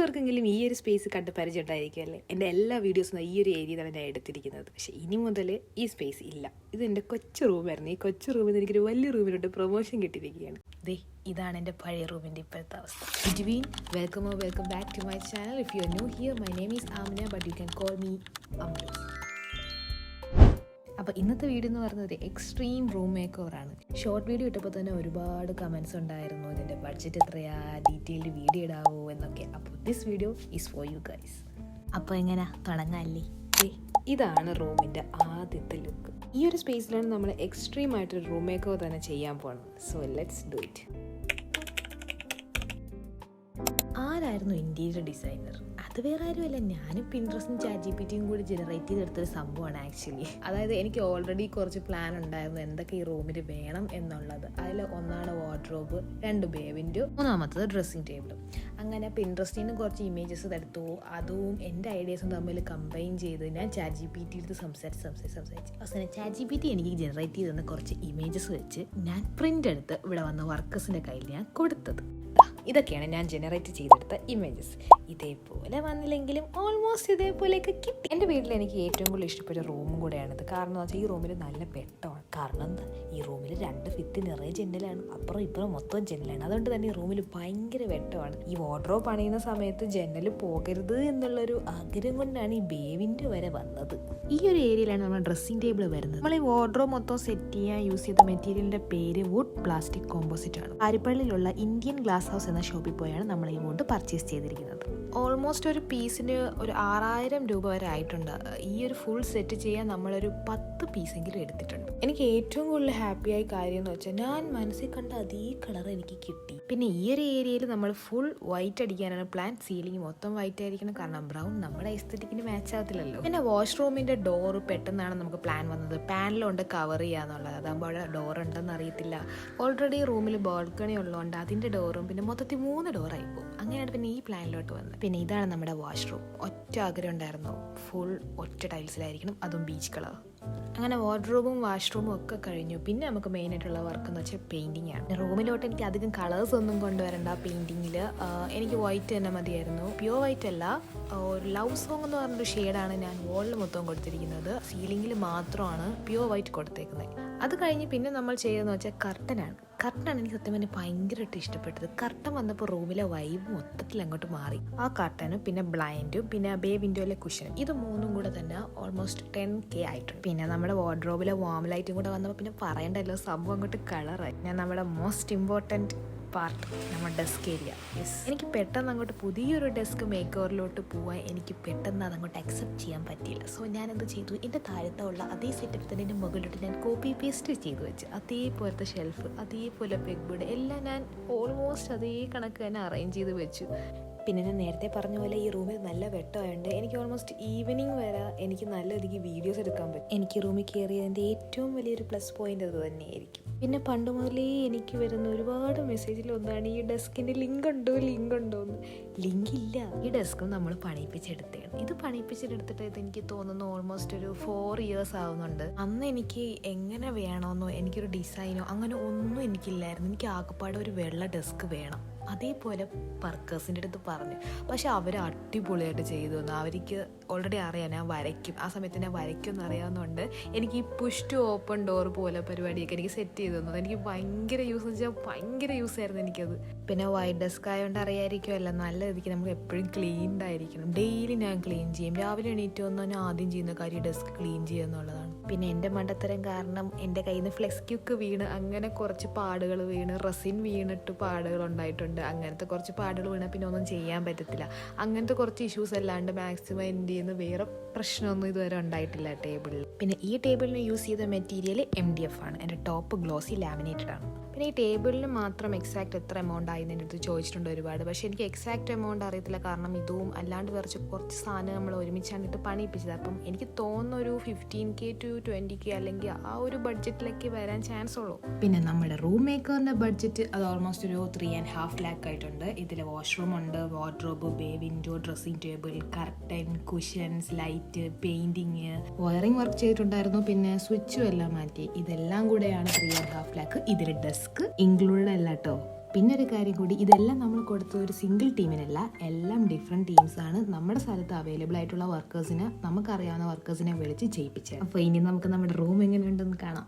എല്ലാവർക്കെങ്കിലും ഈ ഒരു സ്പേസ് കണ്ട് പരിചയമുണ്ടായിരിക്കുമല്ലേ. എൻ്റെ എല്ലാ വീഡിയോസും ഈ ഒരു ഏരിയയിലാണ് ഞാൻ എടുത്തിരിക്കുന്നത്. പക്ഷേ ഇനി മുതൽ ഈ സ്പേസ് ഇല്ല. ഇത് എൻ്റെ കൊച്ചു റൂമായിരുന്നു. ഈ കൊച്ചു റൂമിൽ നിന്ന് എനിക്കൊരു വലിയ റൂമിലോട്ട് പ്രൊമോഷൻ കിട്ടിയിരിക്കുകയാണ്. ഇതാണ് എൻ്റെ പഴയ റൂമിൻ്റെ ഇപ്പോഴത്തെ അവസ്ഥ. Between welcome back to my channel. If you are new here, my name is Amina, but you can call me Ammu. അപ്പോൾ ഇന്നത്തെ വീഡിയോ എന്ന് പറയുന്നത് എക്സ്ട്രീം റൂം മേക്ക് ഓവറാണ്. ഷോർട്ട് വീഡിയോ ഇട്ടപ്പോൾ തന്നെ ഒരുപാട് കമൻസ് ഉണ്ടായിരുന്നു, ഇതിൻ്റെ ബഡ്ജറ്റ് എത്രയാ, ഡീറ്റെയിൽഡ് വീഡിയോ ഇടാവോ എന്നൊക്കെ. അപ്പോൾ this video is for you guys. അപ്പോൾ എങ്ങനെ തുടങ്ങാല്ലേ? ഇതാണ് റൂമിൻ്റെ ആദ്യത്തെ ലുക്ക്. ഈ ഒരു സ്പേസിലാണ് നമ്മൾ എക്സ്ട്രീം ആയിട്ടൊരു റൂം മേക്ക് ഓവർ തന്നെ ചെയ്യാൻ പോകുന്നത്. So let's do it. ആരായിരുന്നു ഇൻറ്റീരിയർ ഡിസൈനർ? അത് വേറെ ആരുമല്ല, ഞാനും പിൻട്രസ്റ്റും ChatGPTയും കൂടി ജനറേറ്റ് ചെയ്തെടുത്തൊരു സംഭവമാണ് ആക്ച്വലി. അതായത് എനിക്ക് ഓൾറെഡി കുറച്ച് പ്ലാൻ ഉണ്ടായിരുന്നു എന്തൊക്കെ ഈ റൂമിൽ വേണം എന്നുള്ളത്. അതിൽ ഒന്നാണ് വാർഡ്രോബ്, 2 ബേ വിൻഡോ, മൂന്നാമത്തത് ഡ്രസ്സിങ് ടേബിൾ. അങ്ങനെ പിൻട്രസ്റ്റിൽ നിന്ന് കുറച്ച് ഇമേജസ് എടുത്തു. അതും എൻ്റെ ഐഡിയാസും തമ്മിൽ കമ്പൈൻ ചെയ്ത് ഞാൻ ChatGPT എടുത്ത് സംസാരിച്ച് അവസാനം ChatGPT എനിക്ക് ജനറേറ്റ് ചെയ്തെന്ന് കുറച്ച് ഇമേജസ് വെച്ച് ഞാൻ പ്രിൻ്റ് എടുത്ത് ഇവിടെ വന്ന വർക്കേഴ്സിൻ്റെ കയ്യിൽ ഞാൻ കൊടുത്തത്. ഇതൊക്കെയാണ് ഞാൻ ജനറേറ്റ് ചെയ്തെടുത്ത ഇമേജസ്. ഇതേപോലെ വന്നില്ലെങ്കിലും ഓൾമോസ്റ്റ് ഇതേപോലെയൊക്കെ കിട്ടി. എൻ്റെ വീട്ടിൽ എനിക്ക് ഏറ്റവും കൂടുതൽ ഇഷ്ടപ്പെട്ട റൂമും കൂടെയാണിത്. കാരണം എന്ന് വെച്ചാൽ ഈ റൂമിൽ നല്ല വെട്ടമാണ്. കാരണം എന്താ, ഈ റൂമിൽ 2 ഭിത്തി നിറയെ ജനലാണ്, അപ്പുറം ഇപ്പുറം മൊത്തം ജനലാണ്. അതുകൊണ്ട് തന്നെ ഈ റൂമിൽ ഭയങ്കര വെട്ടമാണ്. ഈ വാർഡ്രോബ് പണിയുന്ന സമയത്ത് ജനൽ പോകരുത് എന്നുള്ളൊരു ആഗ്രഹം കൊണ്ടാണ് ഈ ബേവിൻ്റെ വരെ വന്നത്. ഈ ഒരു ഏരിയയിലാണ് നമ്മൾ ഡ്രസ്സിംഗ് ടേബിൾ വരുന്നത്. നമ്മൾ ഈ വാർഡ്രോബ് മൊത്തം സെറ്റ് ചെയ്യാൻ യൂസ് ചെയ്ത മെറ്റീരിയലിൻ്റെ പേര് വുഡ് പ്ലാസ്റ്റിക് കോമ്പോസിറ്റ് ആണ്. പാരിപ്പള്ളിയിലുള്ള ഇന്ത്യൻ ഗ്ലാസ് ഹൗസ് എന്ന ഷോപ്പിൽ പോയാണ് നമ്മൾ ഈ വുഡ് പർച്ചേസ് ചെയ്തിരിക്കുന്നത്. ഓൾമോസ്റ്റ് ഒരു പീസിന് ഒരു 6000 രൂപ വരെ ആയിട്ടുണ്ട്. ഈ ഒരു ഫുൾ സെറ്റ് ചെയ്യാൻ നമ്മളൊരു 10 പീസെങ്കിലും എടുത്തിട്ടുണ്ട്. എനിക്ക് ഏറ്റവും കൂടുതൽ ഹാപ്പിയായ കാര്യം എന്ന് വെച്ചാൽ ഞാൻ മനസ്സിൽ കണ്ട അതേ കളർ എനിക്ക് കിട്ടി. പിന്നെ ഈ ഒരു ഏരിയയിൽ നമ്മൾ ഫുൾ വൈറ്റ് അടിക്കാനാണ് പ്ലാൻ. സീലിംഗ് മൊത്തം വൈറ്റ് ആയിരിക്കണം, കാരണം ബ്രൗൺ നമ്മുടെ എസ്തെറ്റിക്കിന് മാച്ച് ആകത്തില്ലല്ലോ. പിന്നെ വാഷ്റൂമിൻ്റെ ഡോറ് പെട്ടെന്നാണ് നമുക്ക് പ്ലാൻ വന്നത്, പാനലുകൊണ്ട് കവർ ചെയ്യാന്നുള്ളത്. അതാകുമ്പോൾ അവിടെ ഡോർ ഉണ്ടെന്ന് അറിയത്തില്ല. ഓൾറെഡി റൂമിൽ ബാൽക്കണി ഉള്ളതുകൊണ്ട് അതിൻ്റെ ഡോറും പിന്നെ മൊത്തത്തിൽ 3 ഡോറായി പോകും. അങ്ങനെയാണ് പിന്നെ ഈ പ്ലാനിലോട്ട് വന്നത്. പിന്നെ ഇതാണ് നമ്മുടെ വാഷ്റൂം. ഒറ്റ ആഗ്രഹം ഉണ്ടായിരുന്നു, ഫുൾ ഒറ്റ ടൈൽസിലായിരിക്കണം, അതും ബീച്ച് കളർ. അങ്ങനെ വാർഡ്രോബും വാഷ്റൂമും ഒക്കെ കഴിഞ്ഞു. പിന്നെ നമുക്ക് മെയിൻ ആയിട്ടുള്ള വർക്ക് എന്ന് വെച്ചാൽ പെയിൻറ്റിംഗ് ആണ്. റൂമിലോട്ട് എനിക്ക് അധികം കളേഴ്സ് ഒന്നും കൊണ്ടുവരണ്ട. പെയിൻറ്റിങ്ങിൽ എനിക്ക് വൈറ്റ് തന്നെ മതിയായിരുന്നു. പ്യുവർ വൈറ്റ് അല്ല, ഒരു ലവ് സോങ് എന്ന് പറഞ്ഞൊരു ഷെയ്ഡാണ് ഞാൻ വോളിൽ മൊത്തം കൊടുത്തിരിക്കുന്നത്. സീലിംഗിൽ മാത്രമാണ് പ്യുവർ വൈറ്റ് കൊടുത്തേക്കുന്നത്. അത് കഴിഞ്ഞ് പിന്നെ നമ്മൾ ചെയ്യുന്നതെന്ന് വെച്ചാൽ കർട്ടനാണ് എനിക്ക് സത്യം പറഞ്ഞാൽ ഭയങ്കരമായിട്ട് ഇഷ്ടപ്പെട്ടത്. കർട്ടൻ വന്നപ്പോൾ റൂമിലെ വൈബ് മൊത്തത്തിൽ അങ്ങോട്ട് മാറി. ആ കർട്ടനും പിന്നെ ബ്ലൈൻഡും പിന്നെ ബേ വിൻഡോയിലെ കുഷനും, ഇത് 3 കൂടെ തന്നെ ഓൾമോസ്റ്റ് 10K ആയിട്ടുണ്ട്. പിന്നെ നമ്മുടെ വാർഡ്രോബിലെ വാം ലൈറ്റും കൂടെ വന്നപ്പോൾ പിന്നെ പറയണ്ടല്ലോ, സംഭവം അങ്ങോട്ട് കളറായി. ഞാൻ നമ്മുടെ മോസ്റ്റ് ഇമ്പോർട്ടൻറ്റ് പാർട്ട്, നമ്മുടെ ഡെസ്ക് ഏരിയ. എനിക്ക് പെട്ടെന്ന് അങ്ങോട്ട് പുതിയൊരു ഡെസ്ക് മേക്ക് ഓവറിലോട്ട് പോകാൻ എനിക്ക് പെട്ടെന്ന് അതങ്ങോട്ട് അക്സെപ്റ്റ് ചെയ്യാൻ പറ്റിയില്ല. സോ ഞാനെന്ത് ചെയ്തു, എൻ്റെ താഴത്തുള്ള അതേ സെറ്റപ്പ് തന്നെ എൻ്റെ മുകളിലോട്ട് ഞാൻ കോപ്പി പേസ്റ്റ് ചെയ്ത് വെച്ച് അതേപോലത്തെ ഷെൽഫ്, അതേപോലെ പെഗ് ബോർഡ് എല്ലാം ഞാൻ ഓൾമോസ്റ്റ് അതേ കണക്ക് തന്നെ അറേഞ്ച് ചെയ്ത് വെച്ചു. പിന്നെ ഞാൻ നേരത്തെ പറഞ്ഞ പോലെ ഈ റൂമിൽ നല്ല വെട്ടമായതുകൊണ്ട് എനിക്ക് ഓൾമോസ്റ്റ് ഈവനിങ് വരെ എനിക്ക് നല്ല രീതിക്ക് വീഡിയോസ് എടുക്കാൻ പറ്റും. എനിക്ക് റൂമിൽ കയറിയതിൻ്റെ ഏറ്റവും വലിയൊരു പ്ലസ് പോയിൻ്റ് അത് തന്നെയായിരിക്കും. പിന്നെ പണ്ട് മുതലേ എനിക്ക് വരുന്ന ഒരുപാട് മെസ്സേജിൽ ഒന്നാണ് ഈ ഡെസ്കിൻ്റെ ലിങ്ക് ഉണ്ടോ എന്ന്. ലിങ്ക് ഇല്ല. ഈ ഡെസ്ക് നമ്മൾ പണിയിപ്പിച്ചെടുത്തതാണ്. ഇത് പണിയിപ്പിച്ചെടുത്തിട്ട് എനിക്ക് തോന്നുന്നു ഓൾമോസ്റ്റ് ഒരു 4 ഇയേഴ്സ് ആവുന്നുണ്ട്. അന്ന് എനിക്ക് എങ്ങനെ വേണമെന്നോ എനിക്കൊരു ഡിസൈനോ അങ്ങനെ ഒന്നും എനിക്കില്ലായിരുന്നു. എനിക്ക് ആകെപ്പാടെ ഒരു വെള്ള ഡെസ്ക് വേണം. അതേപോലെ വർക്കേഴ്സിൻ്റെ അടുത്ത് പറഞ്ഞു. പക്ഷെ അവർ അടിപൊളിയായിട്ട് ചെയ്തു തന്നു. അവർക്ക് ഓൾറെഡി അറിയാം ഞാൻ വരയ്ക്കും. ആ സമയത്ത് ഞാൻ വരയ്ക്കുമെന്ന് അറിയാവുന്നതുകൊണ്ട് എനിക്ക് ഈ പുഷ് ടു ഓപ്പൺ ഡോർ പോലെ പരിപാടിയൊക്കെ എനിക്ക് സെറ്റ് ചെയ്ത് തന്നത്. എനിക്ക് ഭയങ്കര യൂസ് ആയിരുന്നു എനിക്കത്. പിന്നെ വൈറ്റ് ഡെസ്ക് ആയതുകൊണ്ട് അറിയാമായിരിക്കുമല്ലോ, നല്ല രീതിക്ക് നമുക്ക് എപ്പോഴും ക്ലീൻഡ് ആയിരിക്കണം. ഡെയിലി ഞാൻ ക്ലീൻ ചെയ്യും. രാവിലെ എണീറ്റ് വന്നാൽ ഞാൻ ആദ്യം ചെയ്യുന്ന കാര്യം ഡെസ്ക് ക്ലീൻ ചെയ്യുക എന്നുള്ളതാണ്. പിന്നെ എൻ്റെ മണ്ടത്തരം കാരണം എൻ്റെ കയ്യിൽ നിന്ന് ഫ്ലെക്സ് ക്യൂക്ക് വീണ് അങ്ങനെ കുറച്ച് പാടുകൾ വീണ്, റെസിൻ വീണിട്ട് പാടുകൾ ഉണ്ടായിട്ടുണ്ട്. അങ്ങനത്തെ കുറച്ച് പാടുകൾ വീണാൽ പിന്നെ ഒന്നും ചെയ്യാൻ പറ്റത്തില്ല. അങ്ങനത്തെ കുറച്ച് ഇഷ്യൂസ് അല്ലാണ്ട് മാക്സിമം എൻ്റെ നിന്ന് വേറെ പ്രശ്നമൊന്നും ഇതുവരെ ഉണ്ടായിട്ടില്ല ടേബിളിൽ. പിന്നെ ഈ ടേബിളിന് യൂസ് ചെയ്ത മെറ്റീരിയൽ MDF ആണ്. എൻ്റെ ടോപ്പ് ഗ്ലോസി ലാമിനേറ്റഡ് ആണ്. പിന്നെ ഈ ടേബിളിന് മാത്രം എക്സാക്ട് എത്ര എമൗണ്ട് ആയി എൻ്റെ അടുത്ത് ചോദിച്ചിട്ടുണ്ട് ഒരുപാട്. പക്ഷേ എനിക്ക് എക്സാക്ട് എമൗണ്ട് അറിയത്തില്ല, കാരണം ഇതും അല്ലാണ്ട് കുറച്ച് സാധനം നമ്മൾ ഒരുമിച്ചാണ് ഇത് പണിയിപ്പിച്ചത്. അപ്പം എനിക്ക് തോന്നുന്ന ഒരു 15K to 20K അല്ലെങ്കിൽ ആ ഒരു ബഡ്ജറ്റിലേക്ക് വരാൻ ചാൻസ് ഉള്ളൂ. പിന്നെ നമ്മുടെ റൂം മേക്കറിൻ്റെ ബഡ്ജറ്റ് അത് ഓൾമോസ്റ്റ് ഒരു 3.5 lakh ആയിട്ടുണ്ട്. ഇതിൽ വാഷ്റൂം ഉണ്ട്, wardrobe, bay window, dressing table, curtain, cushions, light, painting, wiring work ചെയ്തിട്ടുണ്ടായിരുന്നു. പിന്നെ സ്വിച്ചും എല്ലാം മാറ്റി. ഇതെല്ലാം കൂടെയാണ് 3.5 lakh. ഇതിൽ ഡെസ്ക് ഇൻക്ലൂഡഡ് അല്ല കേട്ടോ. പിന്നെ ഒരു കാര്യം കൂടി, ഇതെല്ലാം നമ്മൾ കൊടുത്ത ഒരു സിംഗിൾ ടീമിനല്ല, എല്ലാം ഡിഫറെൻറ്റ് ടീംസാണ്. നമ്മുടെ സ്ഥലത്ത് അവൈലബിൾ ആയിട്ടുള്ള വർക്കേഴ്സിനെ, നമുക്കറിയാവുന്ന വർക്കേഴ്സിനെ വിളിച്ച് ചെയ്യിപ്പിച്ചത്. അപ്പോൾ ഇനി നമുക്ക് നമ്മുടെ റൂം എങ്ങനെയുണ്ടെന്ന് കാണാം.